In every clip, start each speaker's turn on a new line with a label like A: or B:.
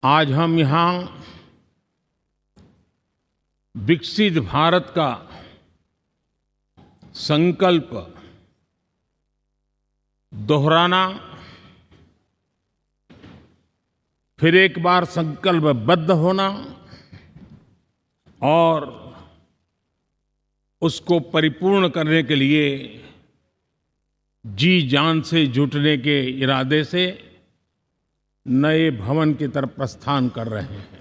A: आज हम यहाँ विकसित भारत का संकल्प दोहराना, फिर एक बार संकल्पबद्ध होना और उसको परिपूर्ण करने के लिए जी जान से जुटने के इरादे से नए भवन की तरफ प्रस्थान कर रहे हैं।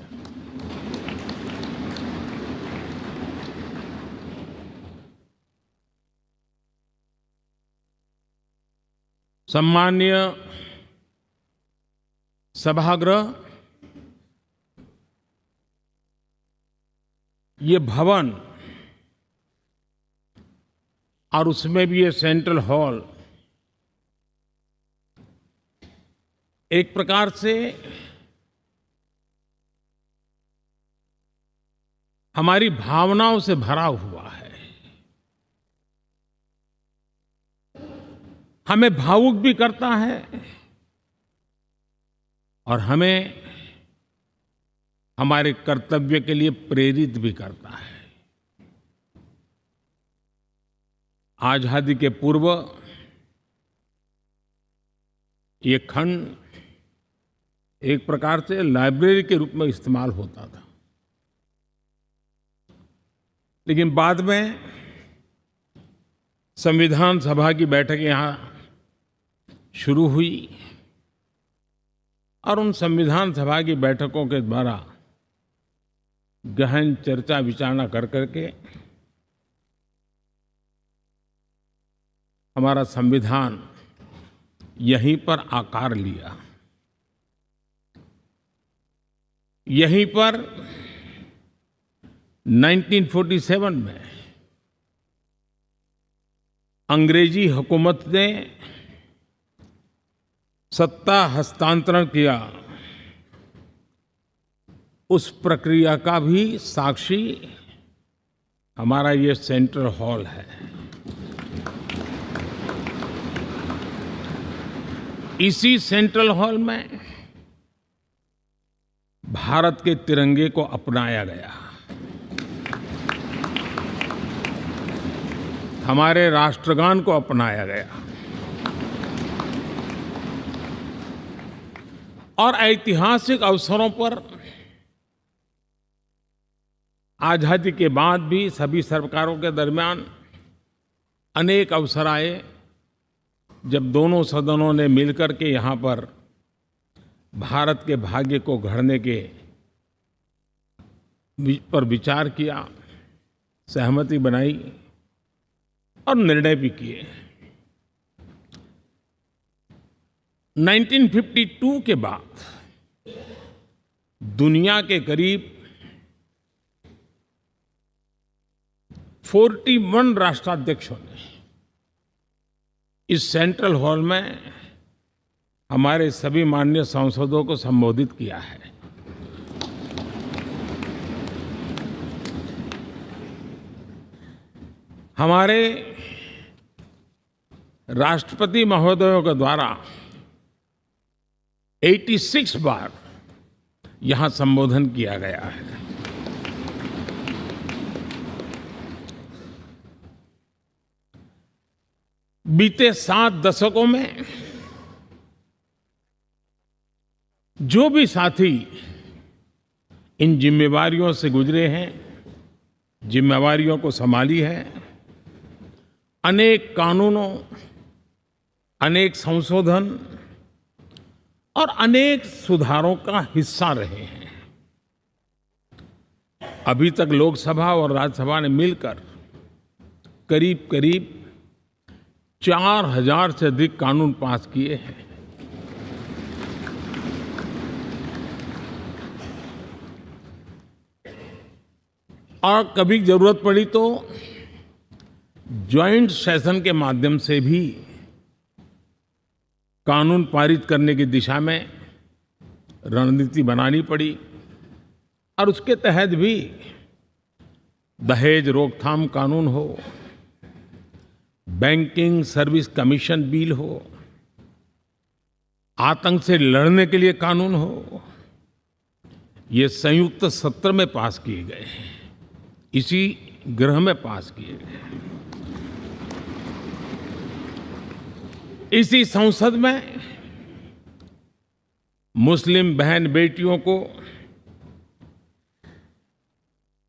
A: सम्माननीय सभागृह, ये भवन और उसमें भी ये सेंट्रल हॉल एक प्रकार से हमारी भावनाओं से भरा हुआ है। हमें भावुक भी करता है और हमें हमारे कर्तव्य के लिए प्रेरित भी करता है। आजादी के पूर्व ये खंड एक प्रकार से लाइब्रेरी के रूप में इस्तेमाल होता था, लेकिन बाद में संविधान सभा की बैठक यहाँ शुरू हुई और उन संविधान सभा की बैठकों के द्वारा गहन चर्चा विचारणा कर करके हमारा संविधान यहीं पर आकार लिया। यहीं पर 1947 में अंग्रेजी हुकूमत ने सत्ता हस्तांतरण किया, उस प्रक्रिया का भी साक्षी हमारा ये सेंट्रल हॉल है। इसी सेंट्रल हॉल में भारत के तिरंगे को अपनाया गया, हमारे राष्ट्रगान को अपनाया गया और ऐतिहासिक अवसरों पर आजादी के बाद भी सभी सरकारों के दरमियान अनेक अवसर आए जब दोनों सदनों ने मिलकर के यहाँ पर भारत के भाग्य को गढ़ने के पर विचार किया, सहमति बनाई और निर्णय भी किए। 1952 के बाद दुनिया के करीब 41 राष्ट्राध्यक्षों ने इस सेंट्रल हॉल में हमारे सभी माननीय सांसदों को संबोधित किया है। हमारे राष्ट्रपति महोदयों के द्वारा 86 बार यहां संबोधन किया गया है। बीते 7 दशकों में जो भी साथी इन जिम्मेवारियों से गुजरे हैं, जिम्मेवारियों को संभाली है, अनेक कानूनों, अनेक संशोधन और अनेक सुधारों का हिस्सा रहे हैं। अभी तक लोकसभा और राज्यसभा ने मिलकर करीब करीब 4000 से अधिक कानून पास किए हैं। और कभी जरूरत पड़ी तो ज्वाइंट सेशन के माध्यम से भी कानून पारित करने की दिशा में रणनीति बनानी पड़ी और उसके तहत भी दहेज रोकथाम कानून हो, बैंकिंग सर्विस कमीशन बिल हो, आतंक से लड़ने के लिए कानून हो, ये संयुक्त सत्र में पास किए गए हैं, इसी गृह में पास किए गए हैं। इसी संसद में मुस्लिम बहन बेटियों को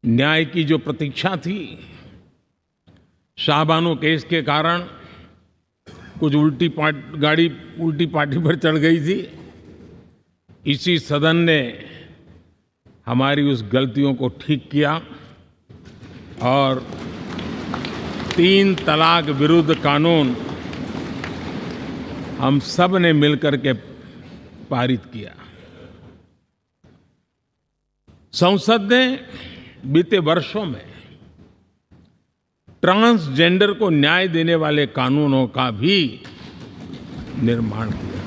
A: न्याय की जो प्रतीक्षा थी, शाहबानो केस के कारण कुछ गाड़ी उल्टी पार्टी पर चढ़ गई थी। इसी सदन ने हमारी उस गलतियों को ठीक किया और 3 तलाक विरुद्ध कानून हम सब ने मिलकर के पारित किया। संसद ने बीते वर्षों में ट्रांसजेंडर को न्याय देने वाले कानूनों का भी निर्माण किया।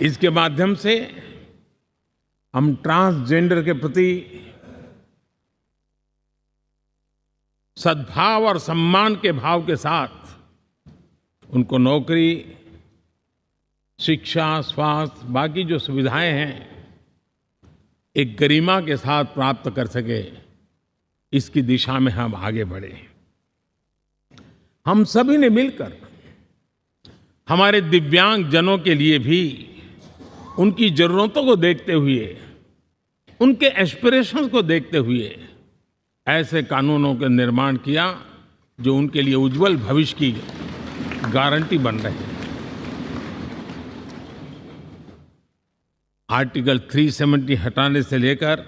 A: इसके माध्यम से हम ट्रांसजेंडर के प्रति सद्भाव और सम्मान के भाव के साथ उनको नौकरी, शिक्षा, स्वास्थ्य, बाकी जो सुविधाएं हैं, एक गरिमा के साथ प्राप्त कर सके, इसकी दिशा में हम आगे बढ़े। हम सभी ने मिलकर हमारे दिव्यांग जनों के लिए भी उनकी जरूरतों को देखते हुए, उनके एस्पिरेशंस को देखते हुए ऐसे कानूनों का निर्माण किया जो उनके लिए उज्जवल भविष्य की गारंटी बन रहे हैं। आर्टिकल 370 हटाने से लेकर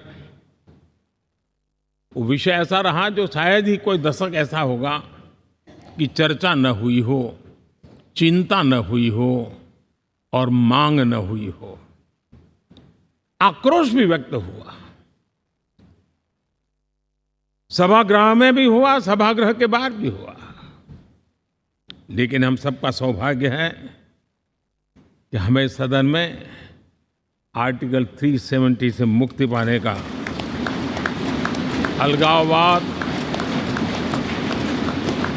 A: वो विषय ऐसा रहा जो शायद ही कोई दशक ऐसा होगा कि चर्चा न हुई हो, चिंता न हुई हो और मांग न हुई हो। आक्रोश भी व्यक्त हुआ, सभागृह में भी हुआ, सभागृह के बाहर भी हुआ। लेकिन हम सबका सौभाग्य है कि हमें सदन में आर्टिकल 370 से मुक्ति पाने का, अलगाववाद,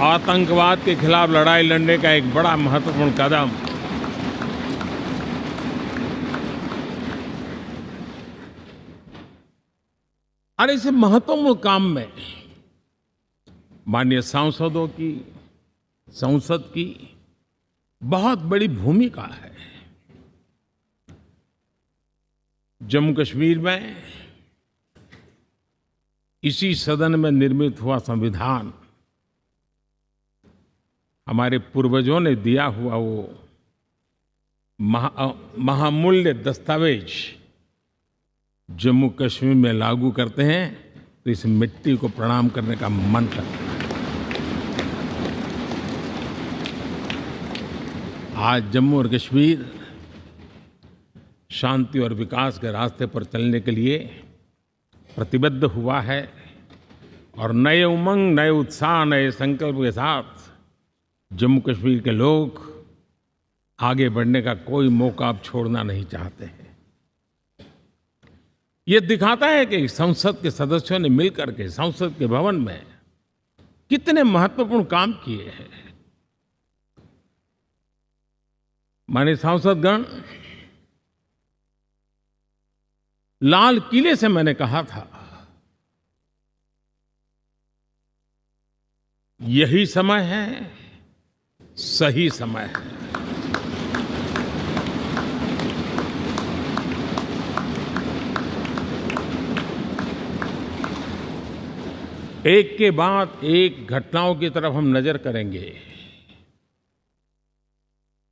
A: आतंकवाद के खिलाफ लड़ाई लड़ने का एक बड़ा महत्वपूर्ण कदम और इस महत्वपूर्ण काम में माननीय सांसदों की, संसद की बहुत बड़ी भूमिका है। जम्मू कश्मीर में इसी सदन में निर्मित हुआ संविधान हमारे पूर्वजों ने दिया हुआ वो महामूल्य दस्तावेज जम्मू कश्मीर में लागू करते हैं तो इस मिट्टी को प्रणाम करने का मन करता है। आज जम्मू और कश्मीर शांति और विकास के रास्ते पर चलने के लिए प्रतिबद्ध हुआ है और नए उमंग, नए उत्साह, नए संकल्प के साथ जम्मू कश्मीर के लोग आगे बढ़ने का कोई मौका अब छोड़ना नहीं चाहते हैं। ये दिखाता है कि संसद के सदस्यों ने मिलकर के संसद के भवन में कितने महत्वपूर्ण काम किए हैं। माननीय सांसदगण, लाल किले से मैंने कहा था, यही समय है, सही समय है। एक के बाद एक घटनाओं की तरफ हम नजर करेंगे।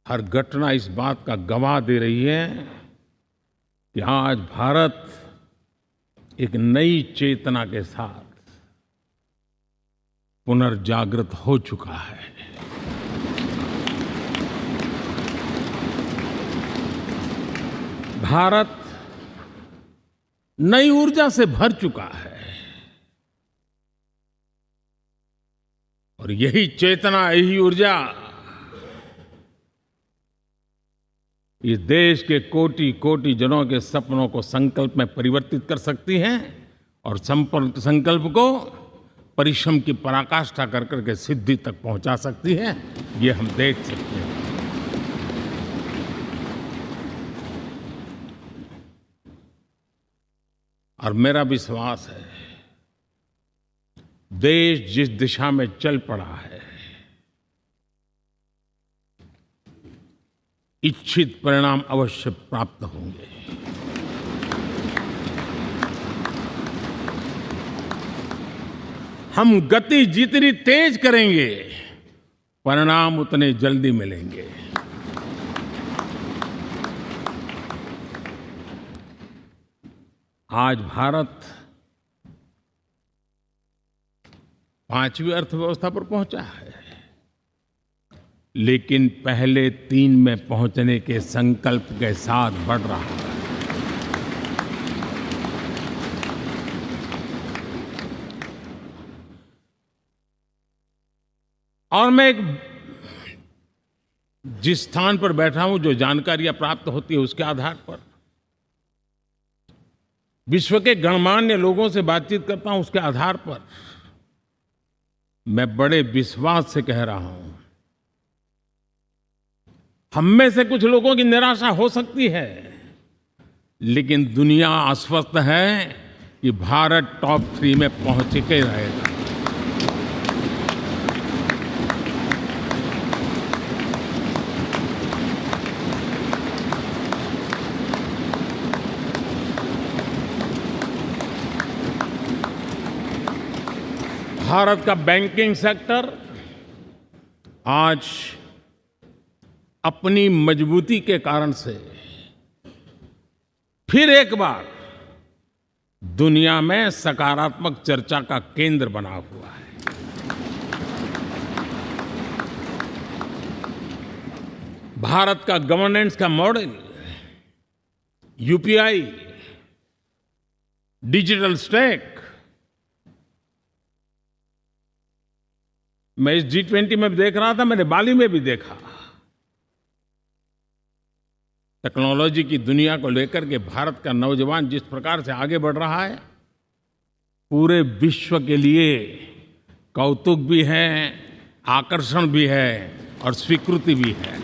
A: हर घटना इस बात का गवाह दे रही है कि आज भारत एक नई चेतना के साथ पुनर्जागृत हो चुका है। भारत नई ऊर्जा से भर चुका है और यही चेतना, यही ऊर्जा इस देश के कोटि कोटि जनों के सपनों को संकल्प में परिवर्तित कर सकती है और संकल्प को परिश्रम की पराकाष्ठा कर करके सिद्धि तक पहुंचा सकती है। ये हम देख सकते हैं। और मेरा विश्वास है देश जिस दिशा में चल पड़ा है, इच्छित परिणाम अवश्य प्राप्त होंगे। हम गति जितनी तेज करेंगे, परिणाम उतने जल्दी मिलेंगे। आज भारत 5वीं अर्थव्यवस्था पर पहुंचा है, लेकिन पहले 3 में पहुंचने के संकल्प के साथ बढ़ रहा है। और मैं जिस स्थान पर बैठा हूं, जो जानकारियां प्राप्त होती है, उसके आधार पर विश्व के गणमान्य लोगों से बातचीत करता हूं, उसके आधार पर मैं बड़े विश्वास से कह रहा हूं, हम में से कुछ लोगों की निराशा हो सकती है, लेकिन दुनिया आश्वस्त है कि भारत टॉप 3 में पहुंच के रहेगा। भारत का बैंकिंग सेक्टर आज अपनी मजबूती के कारण से फिर एक बार दुनिया में सकारात्मक चर्चा का केंद्र बना हुआ है। भारत का गवर्नेंस का मॉडल, यूपीआई, डिजिटल स्टैक, मैं इस G20 में देख रहा था, मैंने बाली में भी देखा। टेक्नोलॉजी की दुनिया को लेकर के भारत का नौजवान जिस प्रकार से आगे बढ़ रहा है, पूरे विश्व के लिए कौतुक भी है, आकर्षण भी है और स्वीकृति भी है।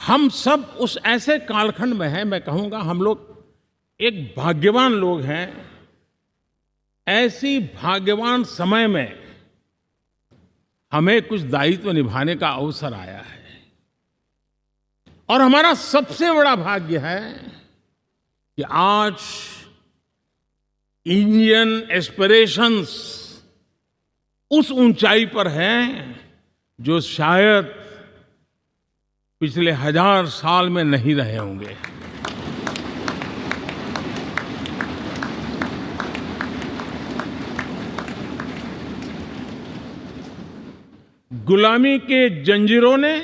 A: हम सब उस ऐसे कालखंड में हैं, मैं कहूंगा हम लोग एक भाग्यवान लोग हैं। ऐसी भाग्यवान समय में हमें कुछ दायित्व निभाने का अवसर आया है, और हमारा सबसे बड़ा भाग्य है कि आज इंडियन एस्पिरेशंस उस ऊंचाई पर हैं जो शायद पिछले 1000 साल में नहीं रहे होंगे। गुलामी के जंजीरों ने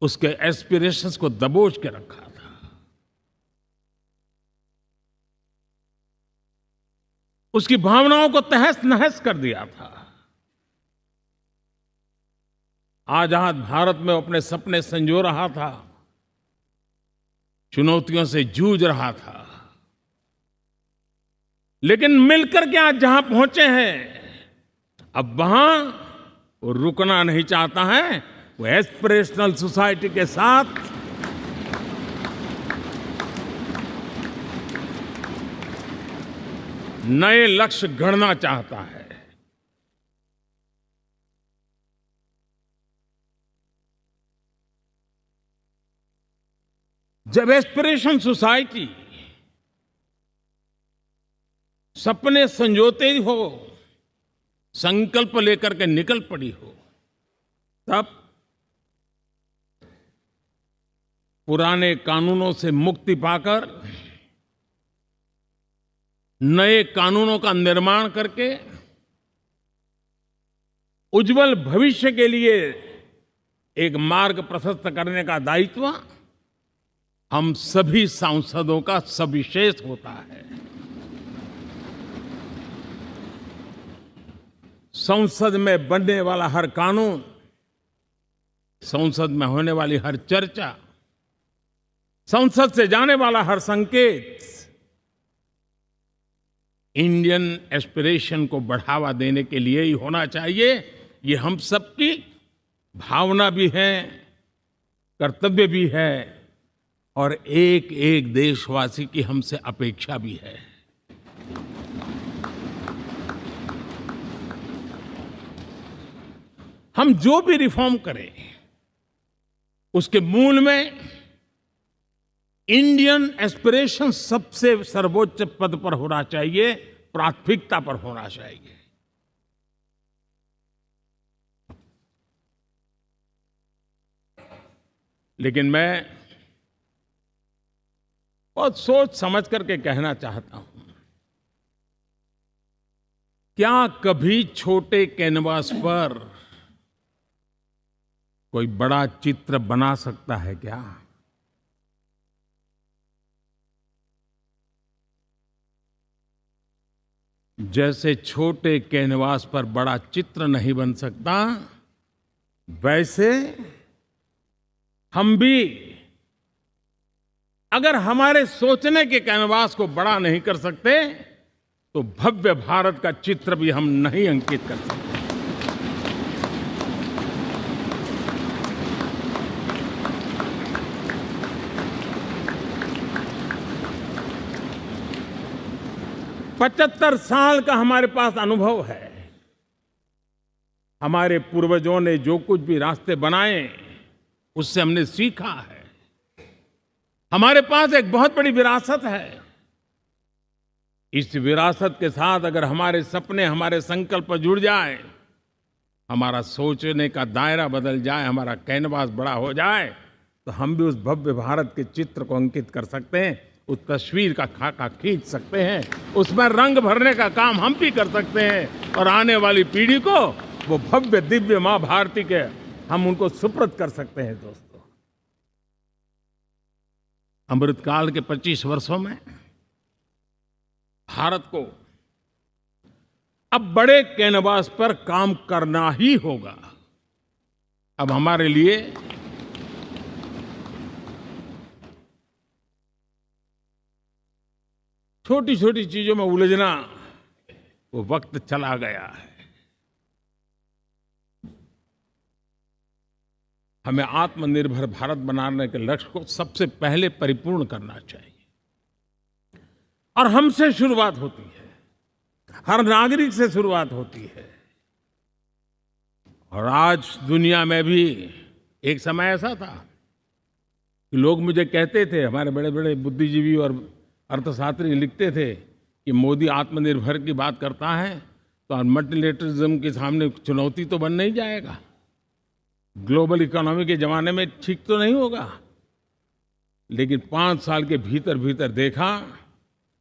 A: उसके एस्पिरेशंस को दबोच के रखा था। उसकी भावनाओं को तहस नहस कर दिया था। आजाद भारत में अपने सपने संजो रहा था, चुनौतियों से जूझ रहा था, लेकिन मिलकर के आज जहां पहुंचे हैं, अब वहां वो रुकना नहीं चाहता है। वो एस्पिरेशनल सोसाइटी के साथ नए लक्ष्य गढ़ना चाहता है। जब एस्पिरेशन सोसाइटी सपने संजोते ही हो, संकल्प लेकर के निकल पड़ी हो, तब पुराने कानूनों से मुक्ति पाकर नए कानूनों का निर्माण करके उज्जवल भविष्य के लिए एक मार्ग प्रशस्त करने का दायित्व हम सभी सांसदों का सविशेष होता है। संसद में बनने वाला हर कानून, संसद में होने वाली हर चर्चा, संसद से जाने वाला हर संकेत इंडियन एस्पिरेशन को बढ़ावा देने के लिए ही होना चाहिए, ये हम सबकी भावना भी है, कर्तव्य भी है और एक एक देशवासी की हमसे अपेक्षा भी है। हम जो भी रिफॉर्म करें उसके मूल में इंडियन एस्पिरेशन सबसे सर्वोच्च पद पर होना चाहिए, प्राथमिकता पर होना चाहिए। लेकिन मैं बहुत सोच समझ करके कहना चाहता हूं, क्या कभी छोटे कैनवास पर कोई बड़ा चित्र बना सकता है क्या? जैसे छोटे कैनवास पर बड़ा चित्र नहीं बन सकता, वैसे हम भी अगर हमारे सोचने के कैनवास को बड़ा नहीं कर सकते तो भव्य भारत का चित्र भी हम नहीं अंकित कर सकते। पचहत्तर साल का हमारे पास अनुभव है। हमारे पूर्वजों ने जो कुछ भी रास्ते बनाए उससे हमने सीखा है। हमारे पास एक बहुत बड़ी विरासत है। इस विरासत के साथ अगर हमारे सपने, हमारे संकल्प जुड़ जाए, हमारा सोचने का दायरा बदल जाए, हमारा कैनवास बड़ा हो जाए, तो हम भी उस भव्य भारत के चित्र को अंकित कर सकते हैं, उस तस्वीर का खाका खींच सकते हैं, उसमें रंग भरने का काम हम भी कर सकते हैं और आने वाली पीढ़ी को वो भव्य दिव्य मां भारती के हम उनको सुपुर्द कर सकते हैं। दोस्तों, अमृतकाल के 25 वर्षों में भारत को अब बड़े कैनवास पर काम करना ही होगा। अब हमारे लिए छोटी छोटी चीजों में उलझना वो वक्त चला गया है। हमें आत्मनिर्भर भारत बनाने के लक्ष्य को सबसे पहले परिपूर्ण करना चाहिए और हमसे शुरुआत होती है, हर नागरिक से शुरुआत होती है। और आज दुनिया में भी एक समय ऐसा था कि लोग मुझे कहते थे, हमारे बड़े बड़े बुद्धिजीवी और अर्थशास्त्री लिखते थे कि मोदी आत्मनिर्भर की बात करता है तो मल्टीलेटरलिज्म के सामने चुनौती तो बन नहीं जाएगा, ग्लोबल इकोनॉमी के जमाने में ठीक तो नहीं होगा। लेकिन 5 साल के भीतर भीतर देखा,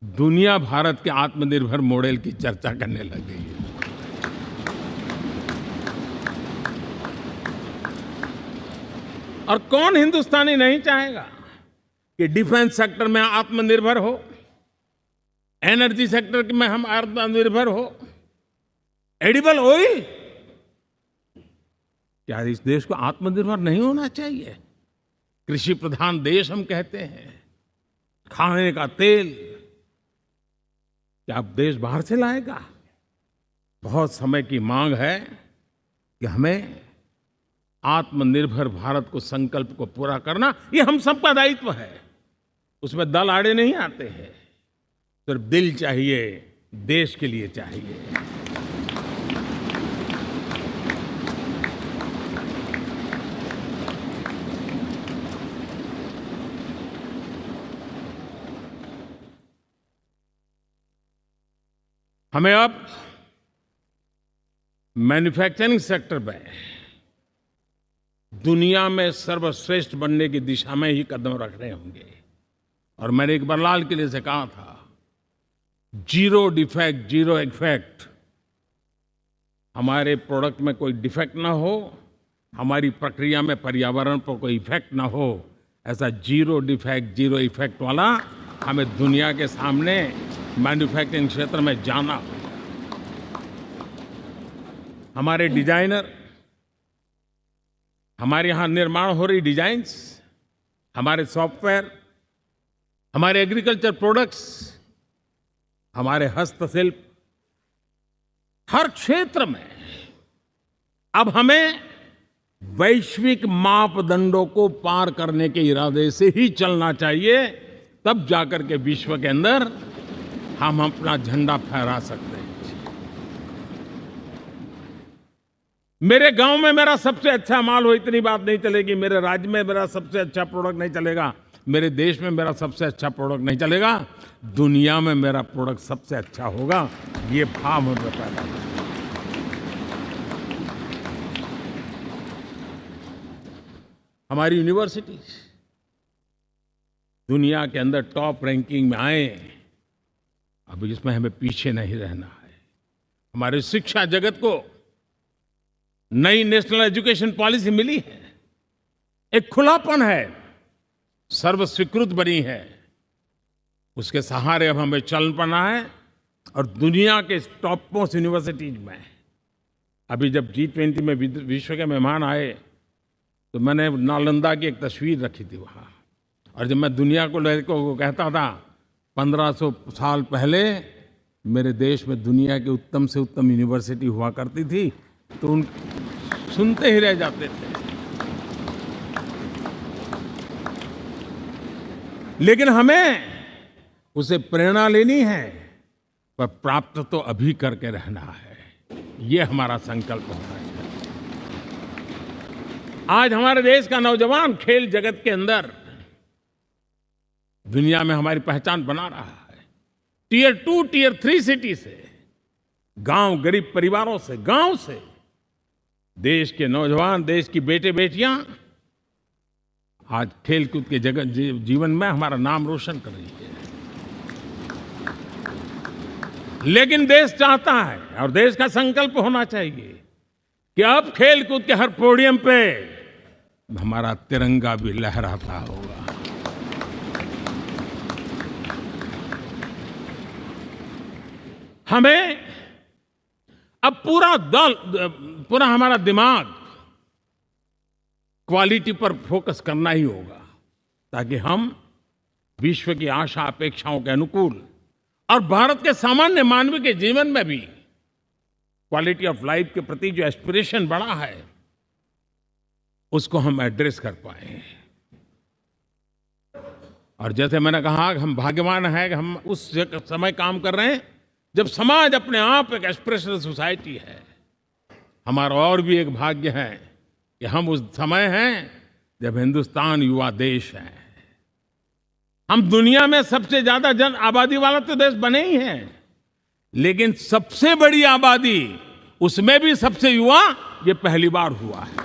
A: दुनिया भारत के आत्मनिर्भर मॉडल की चर्चा करने लग गई है। और कौन हिंदुस्तानी नहीं चाहेगा कि डिफेंस सेक्टर में आत्मनिर्भर हो, एनर्जी सेक्टर में हम आत्मनिर्भर हो, एडिबल ऑयल, क्या इस देश को आत्मनिर्भर नहीं होना चाहिए? कृषि प्रधान देश हम कहते हैं, खाने का तेल क्या अब देश बाहर से लाएगा? बहुत समय की मांग है कि हमें आत्मनिर्भर भारत को संकल्प को पूरा करना, ये हम सबका दायित्व है। उसमें दल आड़े नहीं आते हैं, सिर्फ दिल चाहिए, देश के लिए चाहिए। हमें अब मैन्युफैक्चरिंग सेक्टर में दुनिया में सर्वश्रेष्ठ बनने की दिशा में ही कदम रखने होंगे। और मैंने एक बार लाल किले से कहा था, जीरो डिफेक्ट जीरो इफेक्ट। हमारे प्रोडक्ट में कोई डिफेक्ट ना हो, हमारी प्रक्रिया में पर्यावरण पर कोई इफेक्ट ना हो, ऐसा जीरो डिफेक्ट जीरो इफेक्ट वाला हमें दुनिया के सामने मैन्युफैक्चरिंग क्षेत्र में जाना हो। हमारे डिजाइनर, हमारे यहाँ निर्माण हो रही डिजाइन्स, हमारे सॉफ्टवेयर, हमारे एग्रीकल्चर प्रोडक्ट्स, हमारे हस्तशिल्प, हर क्षेत्र में अब हमें वैश्विक मापदंडों को पार करने के इरादे से ही चलना चाहिए, तब जाकर के विश्व के अंदर हम अपना झंडा फहरा सकते हैं। मेरे गांव में मेरा सबसे अच्छा माल हो, इतनी बात नहीं चलेगी। मेरे राज्य में मेरा सबसे अच्छा प्रोडक्ट नहीं चलेगा। मेरे देश में मेरा सबसे अच्छा प्रोडक्ट नहीं चलेगा। दुनिया में मेरा प्रोडक्ट सबसे अच्छा होगा, ये भाव मुझे पैदा होगा। हमारी यूनिवर्सिटीज दुनिया के अंदर टॉप रैंकिंग में आए, अब इसमें हमें पीछे नहीं रहना है। हमारे शिक्षा जगत को नई नेशनल एजुकेशन पॉलिसी मिली है, एक खुलापन है, सर्व स्वीकृत बनी है। उसके सहारे अब हमें चल पड़ना है। और दुनिया के टॉप मोस्ट यूनिवर्सिटीज में अभी जब G20 में विश्व के मेहमान आए तो मैंने नालंदा की एक तस्वीर रखी थी वहाँ। और जब मैं दुनिया को कहता था 1500 साल पहले मेरे देश में दुनिया की उत्तम से उत्तम यूनिवर्सिटी हुआ करती थी, तो उन सुनते ही रह जाते थे। लेकिन हमें उसे प्रेरणा लेनी है, पर प्राप्त तो अभी करके रहना है। ये हमारा संकल्प होना चाहिए। आज हमारे देश का नौजवान खेल जगत के अंदर दुनिया में हमारी पहचान बना रहा है। टियर 2, टियर 3 सिटी से, गांव, गरीब परिवारों से, गांव से देश के नौजवान, देश की बेटे बेटियां आज खेलकूद के जगत जीवन में हमारा नाम रोशन कर रही है। लेकिन देश चाहता है और देश का संकल्प होना चाहिए कि अब खेलकूद के हर पोडियम पे हमारा तिरंगा भी लहराता होगा। हमें अब पूरा हमारा दिमाग क्वालिटी पर फोकस करना ही होगा, ताकि हम विश्व की आशा अपेक्षाओं के अनुकूल और भारत के सामान्य मानव के जीवन में भी क्वालिटी ऑफ लाइफ के प्रति जो एस्पिरेशन बढ़ा है, उसको हम एड्रेस कर पाए। और जैसे मैंने कहा कि हम भाग्यवान हैं कि हम उस समय काम कर रहे हैं जब समाज अपने आप एक एस्पिरेशनल सोसाइटी है। हमारा और भी एक भाग्य है कि हम उस समय हैं जब हिंदुस्तान युवा देश है। हम दुनिया में सबसे ज्यादा जन आबादी वाला तो देश बने ही हैं, लेकिन सबसे बड़ी आबादी, उसमें भी सबसे युवा, ये पहली बार हुआ है।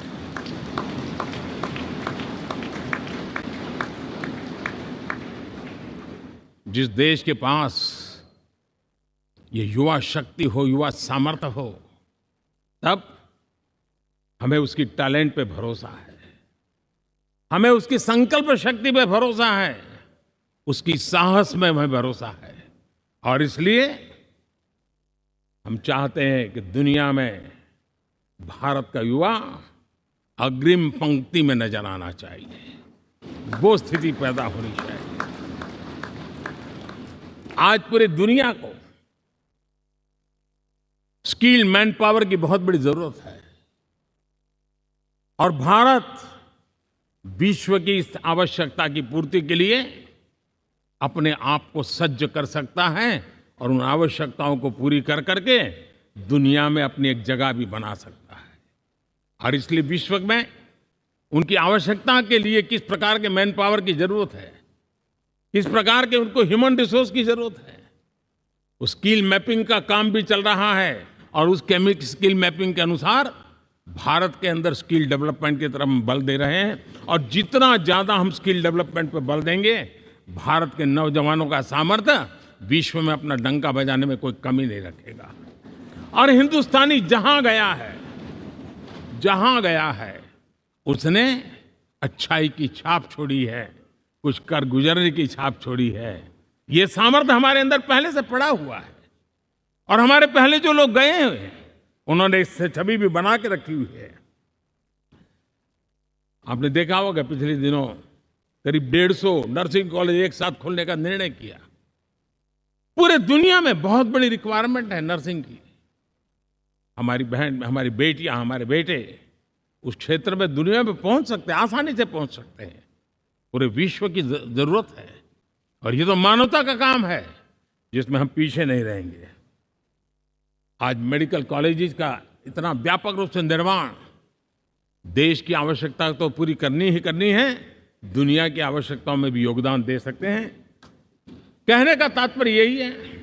A: जिस देश के पास ये युवा शक्ति हो, युवा सामर्थ्य हो, तब हमें उसकी टैलेंट पे भरोसा है, हमें उसकी संकल्प शक्ति पे भरोसा है, उसकी साहस में हमें भरोसा है। और इसलिए हम चाहते हैं कि दुनिया में भारत का युवा अग्रिम पंक्ति में नजर आना चाहिए, वो स्थिति पैदा होनी चाहिए। आज पूरी दुनिया को स्किल मैन पावर की बहुत बड़ी जरूरत है, और भारत विश्व की इस आवश्यकता की पूर्ति के लिए अपने आप को सज्ज कर सकता है और उन आवश्यकताओं को पूरी कर करके दुनिया में अपनी एक जगह भी बना सकता है। और इसलिए विश्व में उनकी आवश्यकता के लिए किस प्रकार के मैन पावर की जरूरत है, किस प्रकार के उनको ह्यूमन रिसोर्स की जरूरत है, उस स्किल मैपिंग का काम भी चल रहा है। और उस स्किल मैपिंग के अनुसार भारत के अंदर स्किल डेवलपमेंट की तरफ हम बल दे रहे हैं। और जितना ज्यादा हम स्किल डेवलपमेंट पर बल देंगे, भारत के नौजवानों का सामर्थ्य विश्व में अपना डंका बजाने में कोई कमी नहीं रखेगा। और हिंदुस्तानी जहां गया है उसने अच्छाई की छाप छोड़ी है, कुछ कर गुजरने की छाप छोड़ी है। ये सामर्थ्य हमारे अंदर पहले से पड़ा हुआ है, और हमारे पहले जो लोग गए हैं उन्होंने इससे छवि भी बना के रखी हुई है। आपने देखा होगा पिछले दिनों करीब 150 नर्सिंग कॉलेज एक साथ खोलने का निर्णय किया। पूरे दुनिया में बहुत बड़ी रिक्वायरमेंट है नर्सिंग की। हमारी बहन, हमारी बेटियां, हमारे बेटे उस क्षेत्र में दुनिया में पहुंच सकते हैं, आसानी से पहुंच सकते हैं। पूरे विश्व की जरूरत है और ये तो मानवता का काम है जिसमें हम पीछे नहीं रहेंगे। आज मेडिकल कॉलेजेस का इतना व्यापक रूप से निर्माण, देश की आवश्यकता तो पूरी करनी ही करनी है, दुनिया की आवश्यकताओं में भी योगदान दे सकते हैं। कहने का तात्पर्य यही है,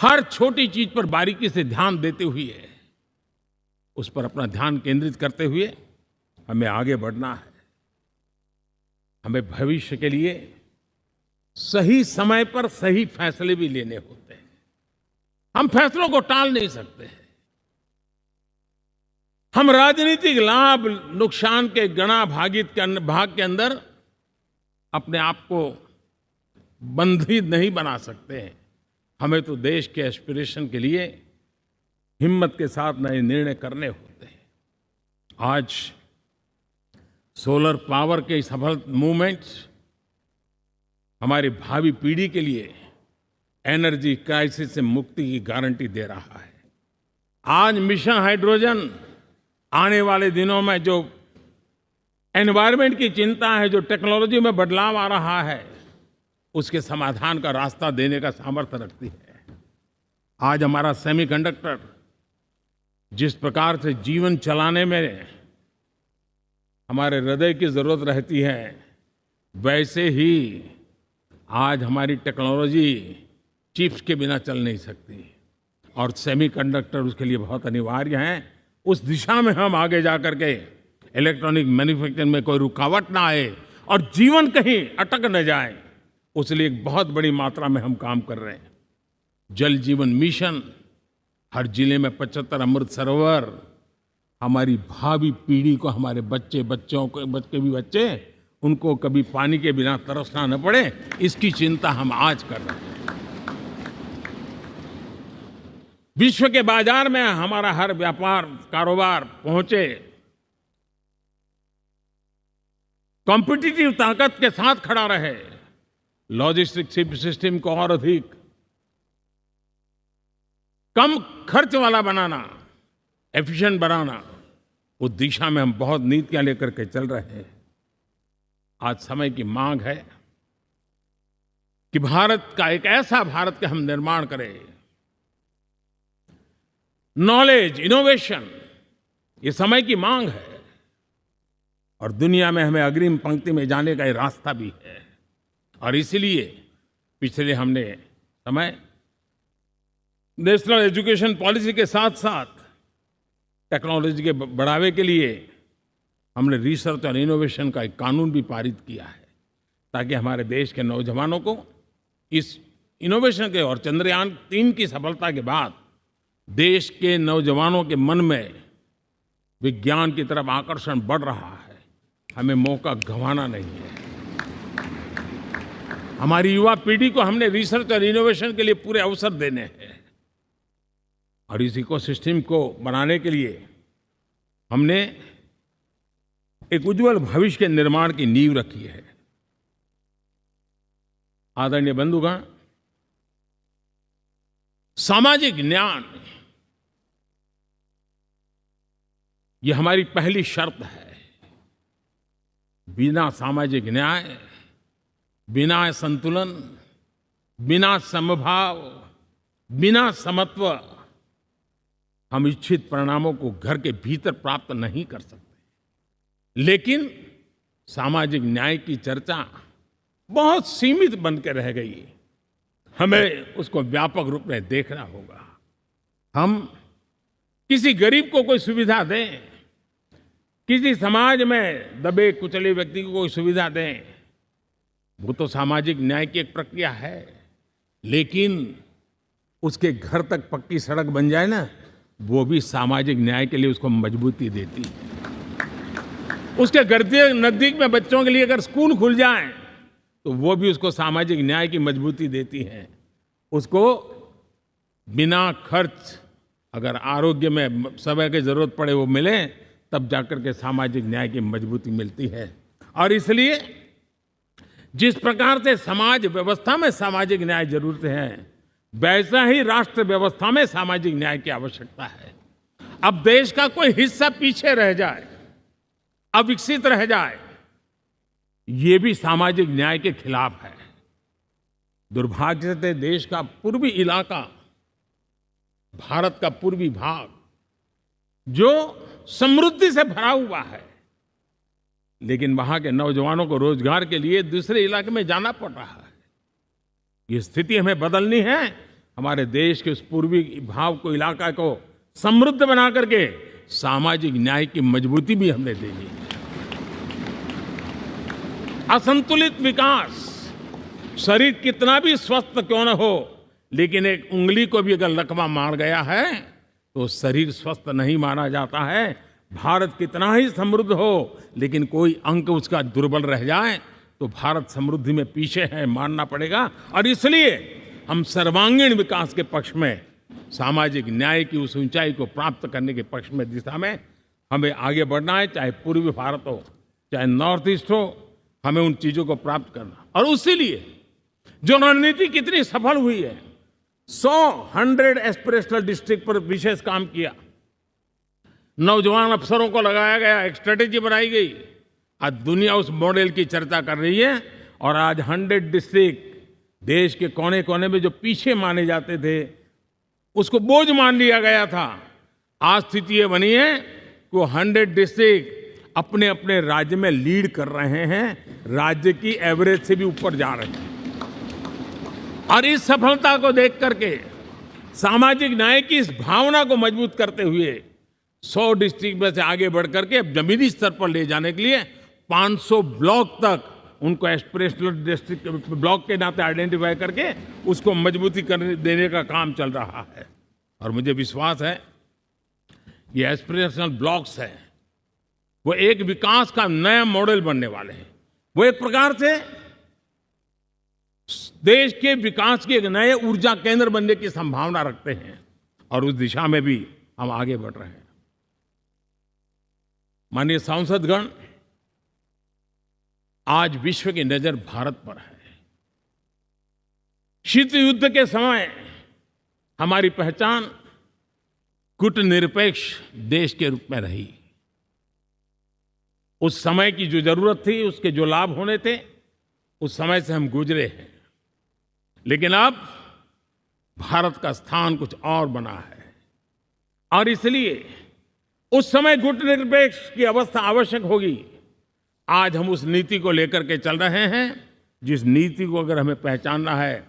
A: हर छोटी चीज पर बारीकी से ध्यान देते हुए, उस पर अपना ध्यान केंद्रित करते हुए हमें आगे बढ़ना है। हमें भविष्य के लिए सही समय पर सही फैसले भी लेने होते हैं। हम फैसलों को टाल नहीं सकते। हम राजनीतिक लाभ नुकसान के गणा भाग के अंदर अपने आप को बंधित नहीं बना सकते हैं। हमें तो देश के एस्पिरेशन के लिए हिम्मत के साथ नए निर्णय करने होते हैं। आज सोलर पावर के सफल मूवमेंट्स हमारी भावी पीढ़ी के लिए एनर्जी क्राइसिस से मुक्ति की गारंटी दे रहा है। आज मिशन हाइड्रोजन आने वाले दिनों में जो एनवायरनमेंट की चिंता है, जो टेक्नोलॉजी में बदलाव आ रहा है, उसके समाधान का रास्ता देने का सामर्थ्य रखती है। आज हमारा सेमीकंडक्टर जिस प्रकार से जीवन चलाने में हमारे हृदय की जरूरत रहती है, वैसे ही आज हमारी टेक्नोलॉजी चिप्स के बिना चल नहीं सकती और सेमीकंडक्टर उसके लिए बहुत अनिवार्य है। उस दिशा में हम आगे जाकर के इलेक्ट्रॉनिक मैन्युफैक्चरिंग में कोई रुकावट ना आए और जीवन कहीं अटक न जाए, उसलिए एक बहुत बड़ी मात्रा में हम काम कर रहे हैं। जल जीवन मिशन, हर जिले में 75 अमृत सरोवर, हमारी भावी पीढ़ी को, हमारे बच्चों को उनको कभी पानी के बिना तरसना न पड़े, इसकी चिंता हम आज कर रहे हैं। विश्व के बाजार में हमारा हर व्यापार कारोबार पहुंचे, कॉम्पिटिटिव ताकत के साथ खड़ा रहे, लॉजिस्टिक सिस्टम को और अधिक कम खर्च वाला बनाना, एफिशिएंट बनाना, उस दिशा में हम बहुत नीतियां लेकर के चल रहे हैं। आज समय की मांग है कि भारत का एक ऐसा भारत का हम निर्माण करें। नॉलेज, इनोवेशन, ये समय की मांग है और दुनिया में हमें अग्रिम पंक्ति में जाने का ये रास्ता भी है। और इसलिए पिछले हमने समय नेशनल एजुकेशन पॉलिसी के साथ साथ टेक्नोलॉजी के बढ़ावे के लिए हमने रिसर्च और इनोवेशन का एक कानून भी पारित किया है, ताकि हमारे देश के नौजवानों को इस इनोवेशन के और चंद्रयान 3 की सफलता के बाद देश के नौजवानों के मन में विज्ञान की तरफ आकर्षण बढ़ रहा है। हमें मौका गंवाना नहीं है। हमारी युवा पीढ़ी को हमने रिसर्च और इनोवेशन के लिए पूरे अवसर देने हैं और इस इकोसिस्टम को बनाने के लिए हमने एक उज्जवल भविष्य के निर्माण की नींव रखी है। आदरणीय बंधुगण, सामाजिक न्याय ये हमारी पहली शर्त है। बिना सामाजिक न्याय, बिना संतुलन, बिना समभाव, बिना समत्व हम इच्छित परिणामों को घर के भीतर प्राप्त नहीं कर सकते। लेकिन सामाजिक न्याय की चर्चा बहुत सीमित बन के रह गई। हमें उसको व्यापक रूप में देखना होगा। हम किसी गरीब को कोई सुविधा दें, किसी समाज में दबे कुचले व्यक्ति को कोई सुविधा दें, वो तो सामाजिक न्याय की एक प्रक्रिया है। लेकिन उसके घर तक पक्की सड़क बन जाए ना, वो भी सामाजिक न्याय के लिए उसको मजबूती देती है। उसके घर के नजदीक में बच्चों के लिए अगर स्कूल खुल जाए तो वो भी उसको सामाजिक न्याय की मजबूती देती है। उसको बिना खर्च अगर आरोग्य में समय की जरूरत पड़े वो मिले, तब जाकर के सामाजिक न्याय की मजबूती मिलती है। और इसलिए जिस प्रकार से समाज व्यवस्था में सामाजिक न्याय जरूरत है, वैसा ही राष्ट्र व्यवस्था में सामाजिक न्याय की आवश्यकता है। अब देश का कोई हिस्सा पीछे रह जाए, अविकसित रह जाए, ये भी सामाजिक न्याय के खिलाफ है। दुर्भाग्य से देश का पूर्वी इलाका, भारत का पूर्वी भाग जो समृद्धि से भरा हुआ है, लेकिन वहां के नौजवानों को रोजगार के लिए दूसरे इलाके में जाना पड़ रहा है। ये स्थिति हमें बदलनी है। हमारे देश के उस पूर्वी भाग को, इलाका को समृद्ध बना करके सामाजिक न्याय की मजबूती भी हमने देनी है। असंतुलित विकास, शरीर कितना भी स्वस्थ क्यों न हो, लेकिन एक उंगली को भी अगर लकवा मार गया है तो शरीर स्वस्थ नहीं माना जाता है। भारत कितना ही समृद्ध हो, लेकिन कोई अंग उसका दुर्बल रह जाए तो भारत समृद्धि में पीछे है, मानना पड़ेगा। और इसलिए हम सर्वांगीण विकास के पक्ष में, सामाजिक न्याय की उस ऊंचाई को प्राप्त करने के पक्ष में, दिशा में हमें आगे बढ़ना है। चाहे पूर्वी भारत हो, चाहे नॉर्थ ईस्ट हो, हमें उन चीजों को प्राप्त करना। और उसी लिए जो रणनीति कितनी सफल हुई है, 100 एस्पिरेशनल डिस्ट्रिक्ट पर विशेष काम किया, नौजवान अफसरों को लगाया गया, एक स्ट्रेटेजी बनाई गई। आज दुनिया उस मॉडल की चर्चा कर रही है। और आज 100 डिस्ट्रिक्ट, देश के कोने कोने में जो पीछे माने जाते थे, उसको बोझ मान लिया गया था। आज स्थिति ये बनी है कि 100 डिस्ट्रिक्ट अपने अपने राज्य में लीड कर रहे हैं, राज्य की एवरेज से भी ऊपर जा रहे हैं। और इस सफलता को देख करके, सामाजिक न्याय की इस भावना को मजबूत करते हुए 100 डिस्ट्रिक्ट में से आगे बढ़ करके अब जमीनी स्तर पर ले जाने के लिए 500 ब्लॉक तक उनको एस्पिरेशनल डिस्ट्रिक्ट ब्लॉक के नाते आइडेंटिफाई करके उसको मजबूती करने देने का काम चल रहा है। और मुझे विश्वास है ये एस्पिरेशनल ब्लॉक्स हैं, वो एक विकास का नया मॉडल बनने वाले हैं। वो एक प्रकार से देश के विकास के एक नए ऊर्जा केंद्र बनने की संभावना रखते हैं। और उस दिशा में भी हम आगे बढ़ रहे हैं। माननीय सांसदगण, आज विश्व की नजर भारत पर है। शीत युद्ध के समय हमारी पहचान कूटनिरपेक्ष देश के रूप में रही। उस समय की जो जरूरत थी, उसके जो लाभ होने थे, उस समय से हम गुजरे हैं। लेकिन अब भारत का स्थान कुछ और बना है। और इसलिए उस समय कूटनिरपेक्ष की अवस्था आवश्यक होगी। आज हम उस नीति को लेकर के चल रहे हैं, जिस नीति को अगर हमें पहचानना है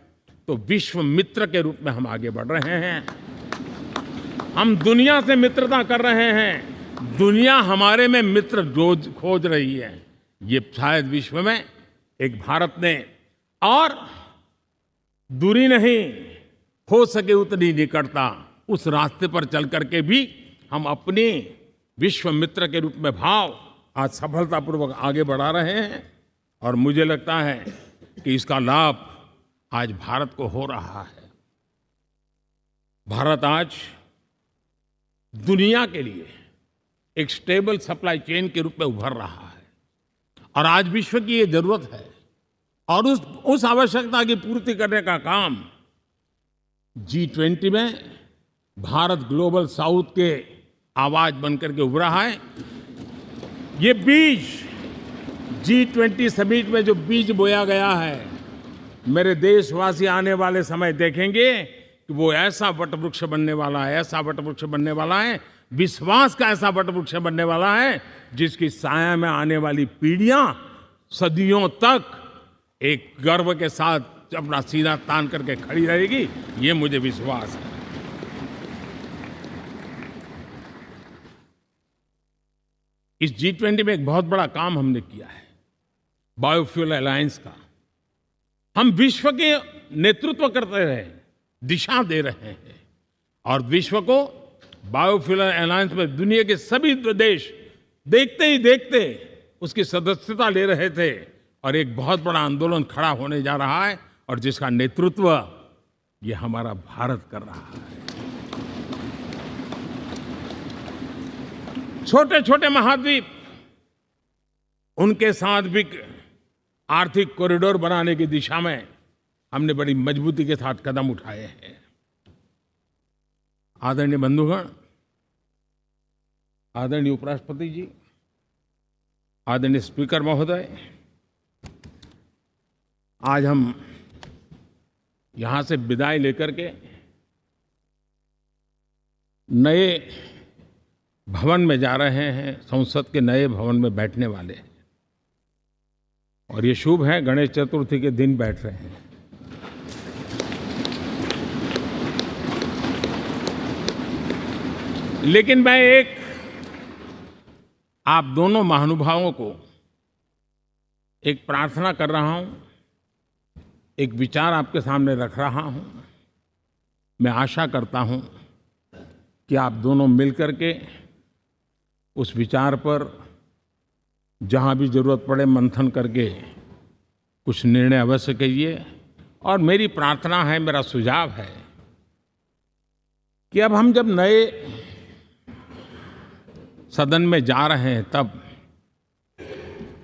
A: तो विश्व मित्र के रूप में हम आगे बढ़ रहे हैं। हम दुनिया से मित्रता कर रहे हैं, दुनिया हमारे में मित्र खोज रही है। ये शायद विश्व में एक भारत ने, और दूरी नहीं, हो सके उतनी निकटता, उस रास्ते पर चल करके भी हम अपने विश्व मित्र के रूप में भाव आज सफलतापूर्वक आगे बढ़ा रहे हैं। और मुझे लगता है कि इसका लाभ आज भारत को हो रहा है। भारत आज दुनिया के लिए एक स्टेबल सप्लाई चेन के रूप में उभर रहा है। और आज विश्व की ये जरूरत है। और उस आवश्यकता की पूर्ति करने का काम G20 में भारत ग्लोबल साउथ के आवाज बनकर के उभरा है। ये बीज, G20 समिट में जो बीज बोया गया है, मेरे देशवासी आने वाले समय देखेंगे कि वो ऐसा वटवृक्ष बनने वाला है, ऐसा वटवृक्ष बनने वाला है, विश्वास का ऐसा वटवृक्ष बनने वाला है, जिसकी साया में आने वाली पीढ़ियां सदियों तक एक गर्व के साथ अपना सीना तान करके खड़ी रहेगी। ये मुझे विश्वास है। इस G20 में एक बहुत बड़ा काम हमने किया है, बायोफ्यूल अलायंस का। हम विश्व के नेतृत्व करते रहे, दिशा दे रहे हैं। और विश्व को बायोफ्यूल अलायंस में दुनिया के सभी देश देखते ही देखते उसकी सदस्यता ले रहे थे। और एक बहुत बड़ा आंदोलन खड़ा होने जा रहा है, और जिसका नेतृत्व ये हमारा भारत कर रहा है। छोटे छोटे महाद्वीप, उनके साथ भी आर्थिक कॉरिडोर बनाने की दिशा में हमने बड़ी मजबूती के साथ कदम उठाए हैं। आदरणीय बंधुगण, आदरणीय उपराष्ट्रपति जी, आदरणीय स्पीकर महोदय, आज हम यहाँ से विदाई लेकर के नए भवन में जा रहे हैं, संसद के नए भवन में बैठने वाले हैं। और ये शुभ है, गणेश चतुर्थी के दिन बैठ रहे हैं। लेकिन मैं एक आप दोनों महानुभावों को एक प्रार्थना कर रहा हूं, एक विचार आपके सामने रख रहा हूं। मैं आशा करता हूं कि आप दोनों मिलकर के उस विचार पर जहां भी जरूरत पड़े मंथन करके कुछ निर्णय अवश्य कीजिए। और मेरी प्रार्थना है, मेरा सुझाव है कि अब हम जब नए सदन में जा रहे हैं तब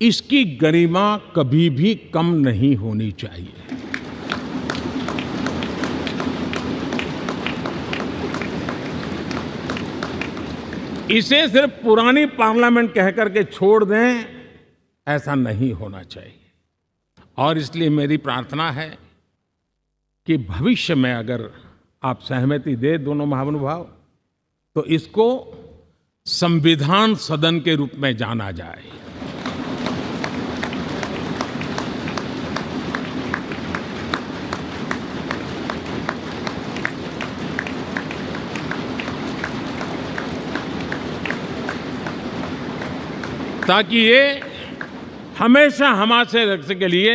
A: इसकी गरिमा कभी भी कम नहीं होनी चाहिए। इसे सिर्फ पुरानी पार्लियामेंट कह करके छोड़ दें, ऐसा नहीं होना चाहिए। और इसलिए मेरी प्रार्थना है कि भविष्य में अगर आप सहमति दे दोनों महानुभाव, तो इसको संविधान सदन के रूप में जाना जाए। ताकि ये हमेशा हमारे रक्षा के लिए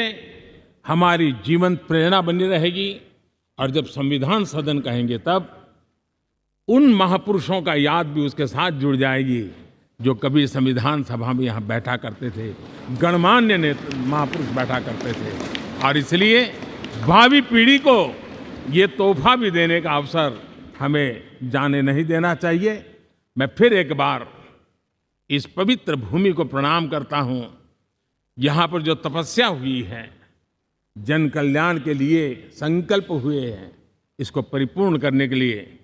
A: हमारी जीवन प्रेरणा बनी रहेगी। और जब संविधान सदन कहेंगे तब उन महापुरुषों का याद भी उसके साथ जुड़ जाएगी जो कभी संविधान सभा में यहाँ बैठा करते थे, गणमान्य महापुरुष बैठा करते थे। और इसलिए भावी पीढ़ी को ये तोहफा भी देने का अवसर हमें जाने नहीं देना चाहिए। मैं फिर एक बार इस पवित्र भूमि को प्रणाम करता हूँ। यहाँ पर जो तपस्या हुई है, जन कल्याण के लिए संकल्प हुए हैं, इसको परिपूर्ण करने के लिए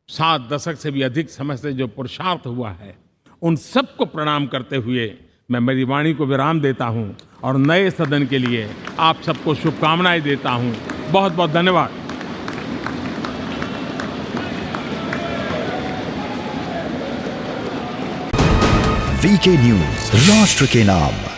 A: 7 दशक से भी अधिक समय से जो पुरुषार्थ हुआ है, उन सबको प्रणाम करते हुए मैं मेरी वाणी को विराम देता हूँ और नए सदन के लिए आप सबको शुभकामनाएं देता हूँ। बहुत बहुत धन्यवाद।
B: वीके न्यूज, राष्ट्र के नाम।